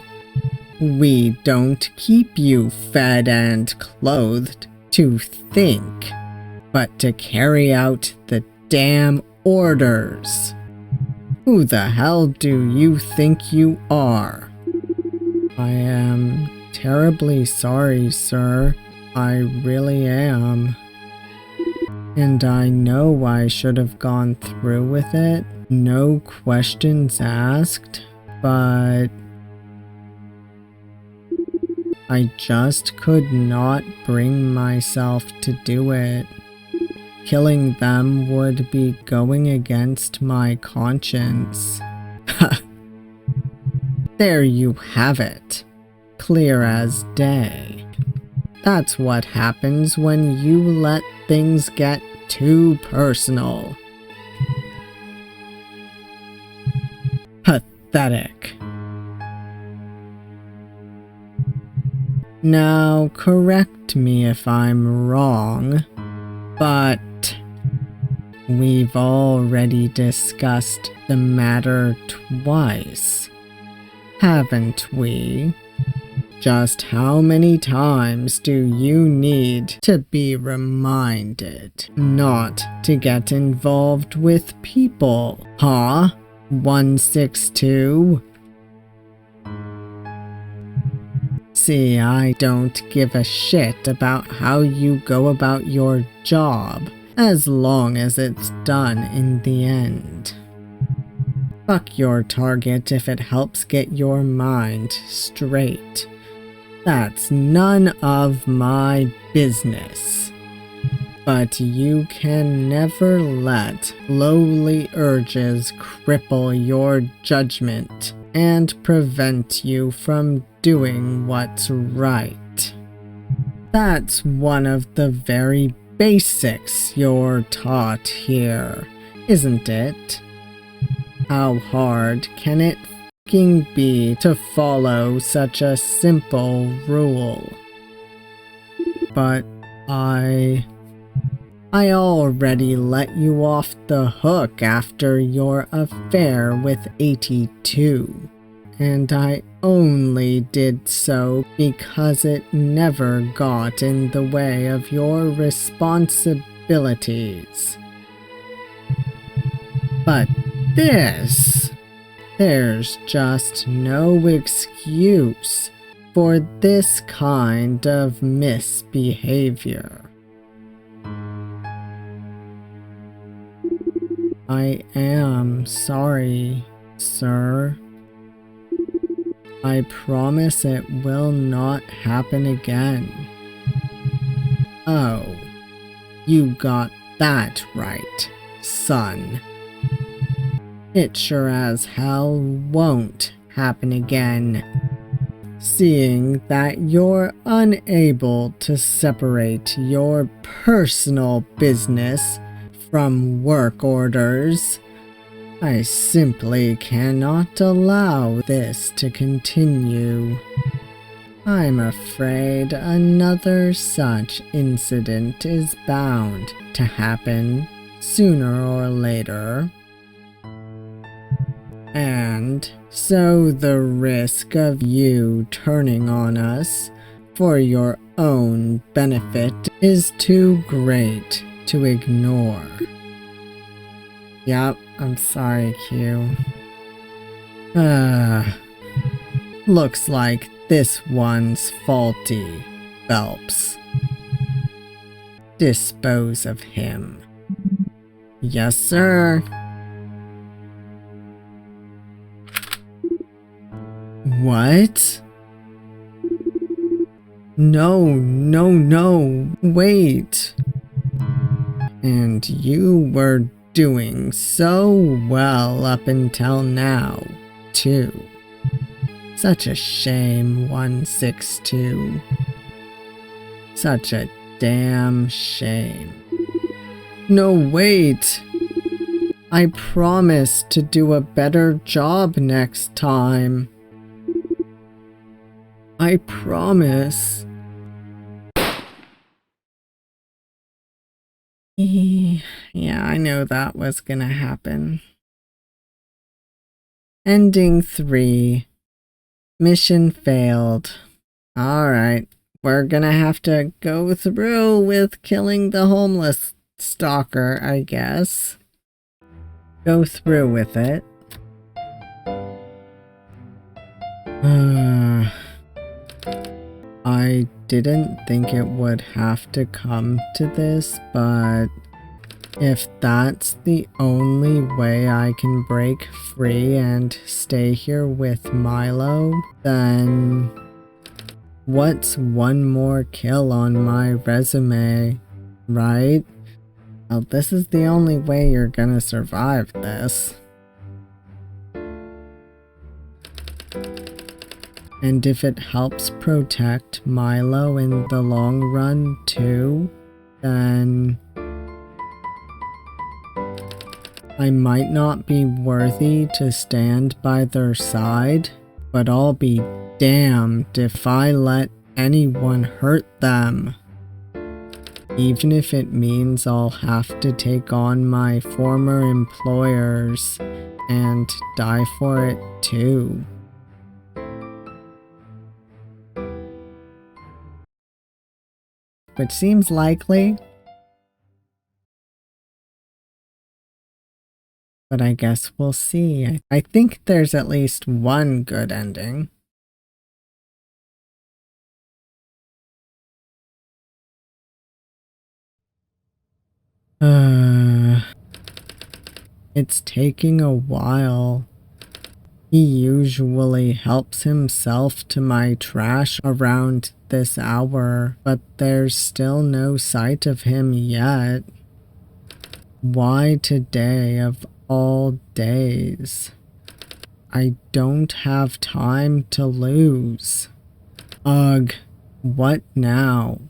We don't keep you fed and clothed to think, but to carry out the damn orders. Who the hell do you think you are? I am terribly sorry, sir. I really am. And I know I should have gone through with it, no questions asked, but I just could not bring myself to do it. Killing them would be going against my conscience. There you have it. Clear as day. That's what happens when you let things get too personal. Pathetic. Now, correct me if I'm wrong, but we've already discussed the matter twice, haven't we? Just how many times do you need to be reminded not to get involved with people, huh? 162. See, I don't give a shit about how you go about your job, as long as it's done in the end. Fuck your target if it helps get your mind straight. That's none of my business. But you can never let lowly urges cripple your judgment and prevent you from doing what's right. That's one of the very basics you're taught here, isn't it? How hard can it fucking be to follow such a simple rule? But I already let you off the hook after your affair with 82, and I only did so because it never got in the way of your responsibilities. But there's just no excuse for this kind of misbehavior. I am sorry, sir. I promise it will not happen again. Oh, you got that right, son. It sure as hell won't happen again, seeing that you're unable to separate your personal business from work orders. I simply cannot allow this to continue. I'm afraid another such incident is bound to happen sooner or later. And so the risk of you turning on us for your own benefit is too great to ignore. Yup, I'm sorry, Q. Looks like this one's faulty, Phelps. Dispose of him. Yes, sir. What? No, wait. And you were doing so well up until now, too. Such a shame, 162. Such a damn shame. No, wait. I promise to do a better job next time. I promise. Yeah, I know that was gonna happen. Ending 3. Mission failed. Alright, we're gonna have to go through with killing the homeless stalker, I guess. Go through with it. I didn't think it would have to come to this, but if that's the only way I can break free and stay here with Milo, then what's one more kill on my resume, right? Well, this is the only way you're gonna survive this. And if it helps protect Milo in the long run too, then I might not be worthy to stand by their side, but I'll be damned if I let anyone hurt them. Even if it means I'll have to take on my former employers and die for it too. Which seems likely. But I guess we'll see. I think there's at least one good ending. It's taking a while. He usually helps himself to my trash around this hour, but there's still no sight of him yet. Why today of all days? I don't have time to lose. Ugh, what now?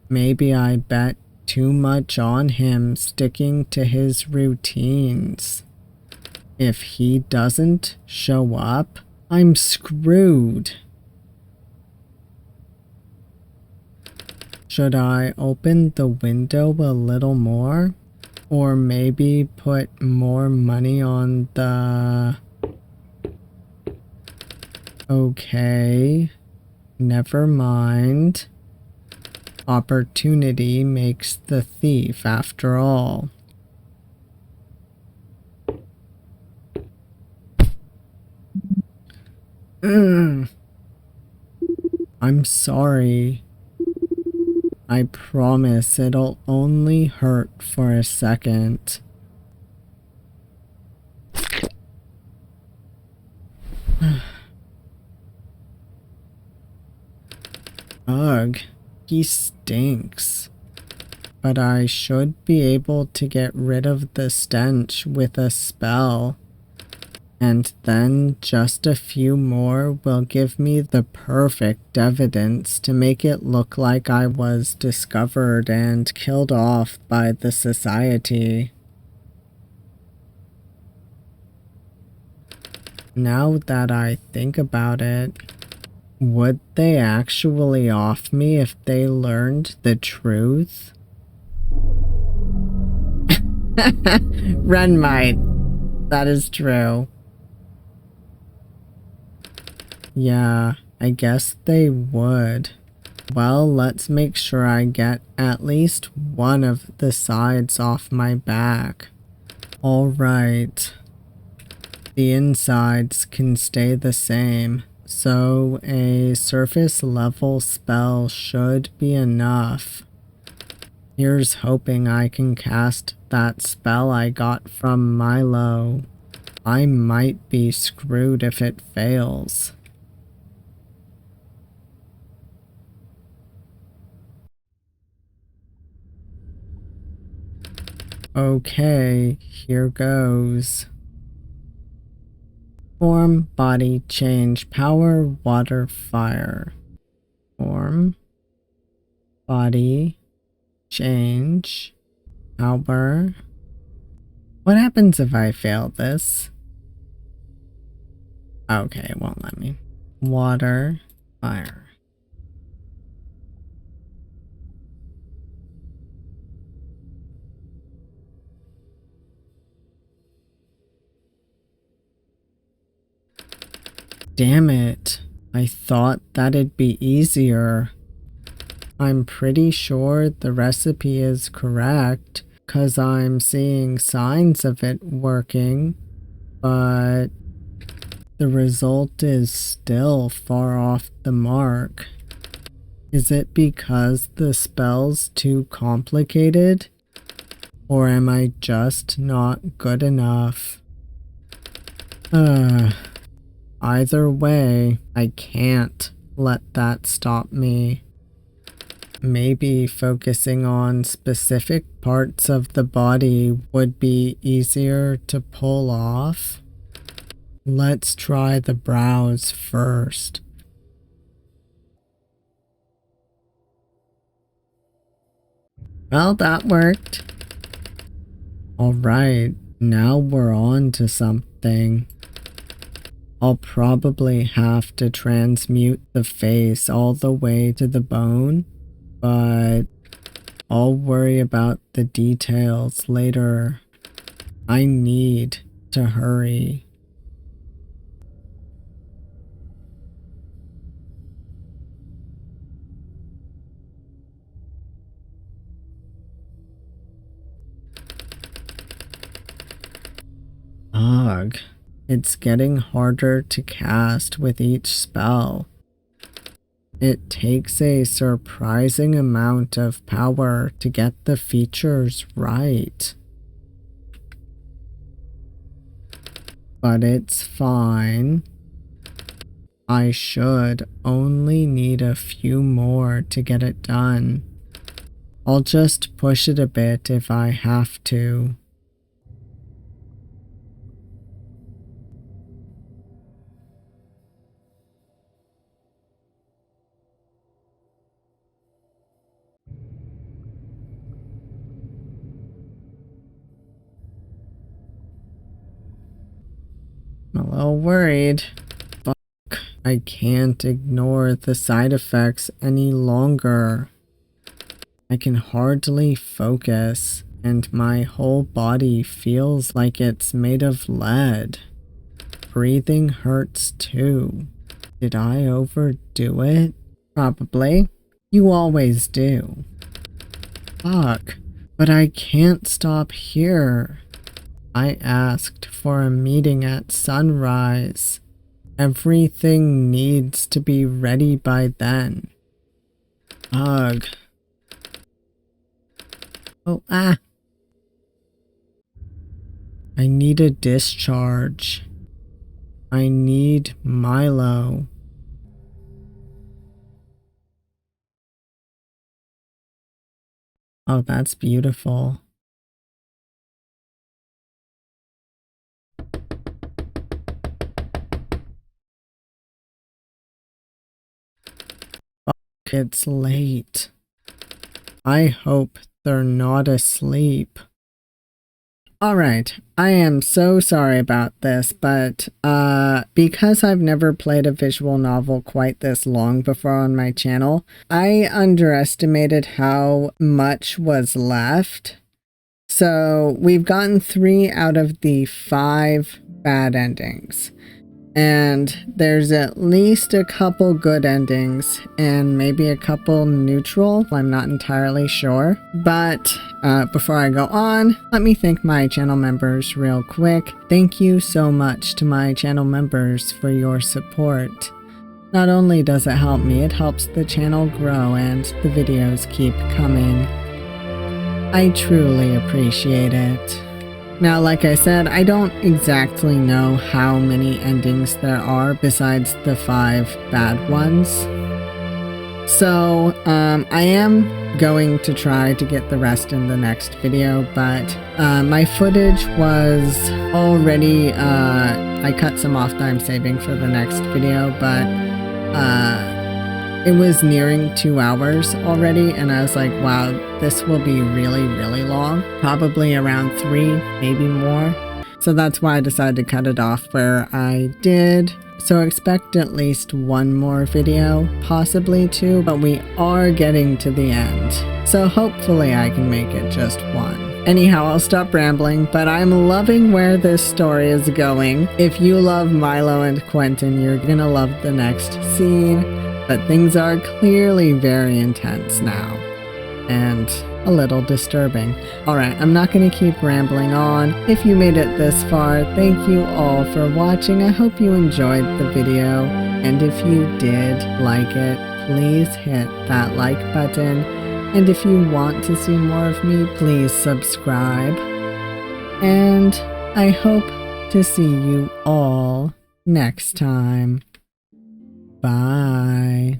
Maybe I bet too much on him sticking to his routines. If he doesn't show up, I'm screwed. Should I open the window a little more? Or maybe put more money on the... Okay, never mind. Opportunity makes the thief after all. I'm sorry. I promise it'll only hurt for a second. Ugh, he stinks. But I should be able to get rid of the stench with a spell. And then just a few more will give me the perfect evidence to make it look like I was discovered and killed off by the society. Now that I think about it, would they actually off me if they learned the truth? Run might. That is true. Yeah, I guess they would. Well, let's make sure I get at least one of the sides off my back. Alright. The insides can stay the same, so a surface level spell should be enough. Here's hoping I can cast that spell I got from Milo. I might be screwed if it fails. Okay, here goes. Form, body, change, power, water, fire. Form, body, change, power. What happens if I fail this? Okay, it won't let me. Water, fire. Damn it. I thought that'd be easier. I'm pretty sure the recipe is correct, 'cause I'm seeing signs of it working, but the result is still far off the mark. Is it because the spell's too complicated? Or am I just not good enough? Either way, I can't let that stop me. Maybe focusing on specific parts of the body would be easier to pull off. Let's try the brows first. Well, that worked. Alright, now we're on to something. I'll probably have to transmute the face all the way to the bone, but I'll worry about the details later. I need to hurry. Ugh, it's getting harder to cast with each spell. It takes a surprising amount of power to get the features right. But it's fine. I should only need a few more to get it done. I'll just push it a bit if I have to. I'm a little worried. Fuck, I can't ignore the side effects any longer. I can hardly focus, and my whole body feels like it's made of lead. Breathing hurts too. Did I overdo it? Probably. You always do. Fuck, but I can't stop here. I asked for a meeting at sunrise. Everything needs to be ready by then. Ugh. Oh, ah. I need a discharge. I need Milo. Oh, that's beautiful. Fuck, it's late. I hope they're not asleep. Alright, I am so sorry about this, but because I've never played a visual novel quite this long before on my channel, I underestimated how much was left. So we've gotten 3 out of the 5 bad endings. And there's at least a couple good endings and maybe a couple neutral. I'm not entirely sure. But before I go on, let me thank my channel members real quick. Thank you so much to my channel members for your support. Not only does it help me, it helps the channel grow and the videos keep coming. I truly appreciate it. Now, like I said, I don't exactly know how many endings there are besides the 5 bad ones. So, I am going to try to get the rest in the next video, but my footage was already, I cut some off time saving for the next video, but it was nearing 2 hours already, and I was like, wow, this will be really, really long. Probably around 3, maybe more. So that's why I decided to cut it off where I did. So expect at least 1 more video, possibly 2, but we are getting to the end. So hopefully I can make it just 1. Anyhow, I'll stop rambling, but I'm loving where this story is going. If you love Milo and Quentin, you're gonna love the next scene. But things are clearly very intense now, and a little disturbing. Alright, I'm not going to keep rambling on. If you made it this far, thank you all for watching. I hope you enjoyed the video, and if you did like it, please hit that like button. And if you want to see more of me, please subscribe. And I hope to see you all next time. Bye.